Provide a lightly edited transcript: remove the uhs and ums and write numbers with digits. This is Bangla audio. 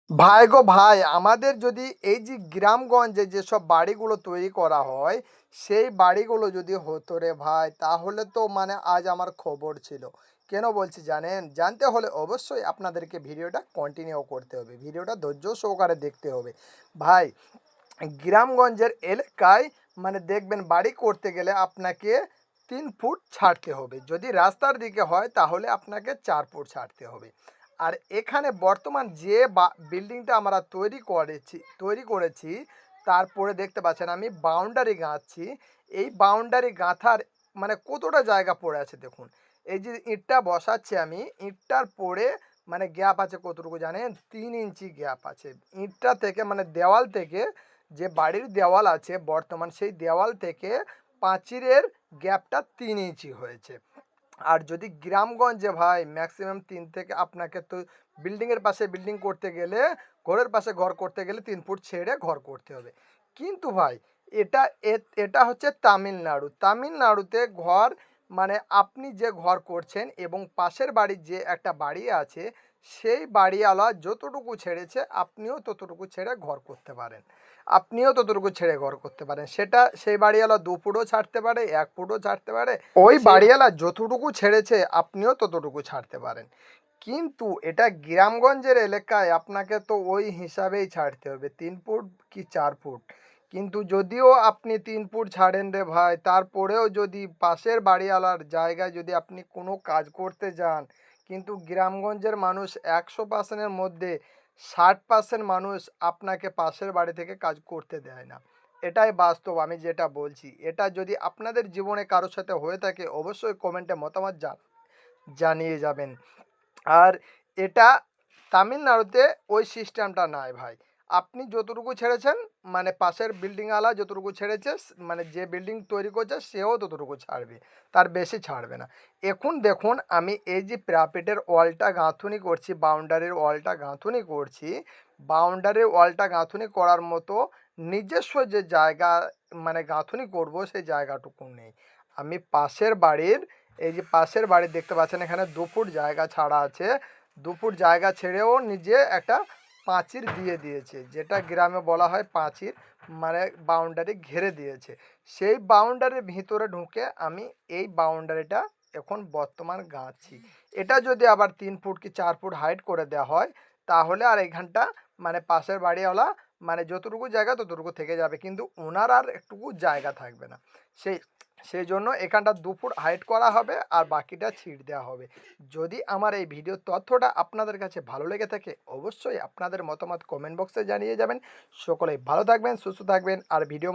ভাই গো ভাই, আমাদের যদি এই যে গ্রামগঞ্জে যেসব বাড়িগুলো তৈরি করা হয়, সেই বাড়িগুলো যদি হতো রে ভাই, তাহলে তো মানে আজ আমার খবর ছিল। কেন বলছি জানেন? জানতে হলে অবশ্যই আপনাদেরকে ভিডিওটা কন্টিনিউ করতে হবে। ভিডিওটা ধৈর্য সহকারে দেখতে হবে। ভাই, গ্রামগঞ্জের এলাকায় মানে দেখবেন বাড়ি করতে গেলে আপনাকে 3 ফুট ছাড়তে হবে। যদি রাস্তার দিকে হয় তাহলে আপনাকে 4 ফুট ছাড়তে হবে। আর এখানে বর্তমান যে বিল্ডিংটা আমরা তৈরি করেছি, তারপরে দেখতে পাচ্ছেন আমি বাউন্ডারি গাঁথছি। এই বাউন্ডারি গাঁথার মানে কতটা জায়গা পড়ে আছে দেখুন। এই যে ইঁটটা বসাচ্ছি আমি, ইঁটটার পরে মানে গ্যাপ আছে কতটুকু জানেন? 3 ইঞ্চি গ্যাপ আছে। ইঁটটা থেকে মানে দেওয়াল থেকে, যে বাড়ির দেওয়াল আছে বর্তমান, সেই দেওয়াল থেকে পাঁচিলের গ্যাপটা 3 ইঞ্চি হয়েছে। আর যদি গ্রামগঞ্জে ভাই ম্যাক্সিমাম 3 থেকে, আপনাকে তো বিল্ডিংয়ের পাশে বিল্ডিং করতে গেলে, ঘরের পাশে ঘর করতে গেলে 3 ফুট ছেড়ে ঘর করতে হবে। কিন্তু ভাই, এটা এটা হচ্ছে তামিলনাড়ুতে ঘর মানে আপনি যে ঘর করছেন এবং পাশের বাড়ির যে একটা বাড়ি আছে, সেই বাড়িওয়ালা যতটুকু ছেড়েছে আপনিও ততটুকু ছেড়ে ঘর করতে পারেন। সেটা সেই বাড়িওয়ালা 2 ফুটও ছাড়তে পারে, 1 ফুটও ছাড়তে পারে। ওই বাড়িওয়ালা যতটুকু ছেড়েছে আপনিও ততটুকু ছাড়তে পারেন। কিন্তু এটা গ্রামগঞ্জের এলাকায় আপনাকে তো ওই হিসাবেই ছাড়তে হবে, 3 ফুট কি 4 ফুট। কিন্তু যদিও আপনি 3 ফুট ছাড়েন রে ভাই, তারপরেও যদি পাশের বাড়িওয়ালার জায়গায় যদি আপনি কোনো কাজ করতে যান, কিন্তু গ্রামগঞ্জের মানুষ 100%-এর মধ্যে 60% মানুষ আপনাকে পাশের বাড়ি থেকে কাজ করতে দেয় না। এটাই বাস্তব, আমি যেটা বলছি। এটা যদি আপনাদের জীবনে কারোর সাথে হয়ে থাকে অবশ্যই কমেন্টে মতামত জানিয়ে যাবেন। আর এটা তামিলনাড়ুতে ওই সিস্টেমটা নাই ভাই। আপনি যতটুকু ছেড়েছেন মানে পাশের বিল্ডিংওয়ালা যতটুকু ছেড়েছে, মানে যে বিল্ডিং তৈরি করছে সেও ততটুকু ছাড়বে, তার বেশি ছাড়বে না। এখন দেখুন আমি এই যে প্যারাপেটের ওয়ালটা গাঁথুনি করছি, বাউন্ডারির ওয়ালটা গাঁথুনি করার মতো নিজস্ব যে জায়গা মানে গাঁথুনি করব, সেই জায়গাটুকু নেই। আমি পাশের বাড়ির দেখতে পাচ্ছেন এখানে 2 ফুট জায়গা ছাড়া আছে। 2 ফুট জায়গা ছেড়েও নিজে একটা পাঁচিল দিয়ে দিয়েছে, যেটা গ্রামে বলা হয় পাঁচিল, মানে বাউন্ডারি ঘিরে দিয়েছে। সেই বাউন্ডারির ভিতরে ঢুকে আমি এই বাউন্ডারিটা এখন বর্তমান গাঁথছি। এটা যদি আবার 3 ফুট কি 4 ফুট হাইট করে দেওয়া হয়, তাহলে আর এখানটা মানে পাশের বাড়িওয়ালা মানে যতটুকু জায়গা ততটুকু থেকে যাবে, কিন্তু ওনার আর একটুকু জায়গা থাকবে না। সেই সেই জন্য এখানটা 2 ফুট হাইট করা হবে আর বাকিটা ছিঁড় দেওয়া হবে। যদি আমার এই ভিডিওর তথ্যটা আপনাদের কাছে ভালো লেগে থাকে অবশ্যই আপনাদের মতামত কমেন্ট বক্সে জানিয়ে যাবেন। সকলেই ভালো থাকবেন, সুস্থ থাকবেন। আর ভিডিও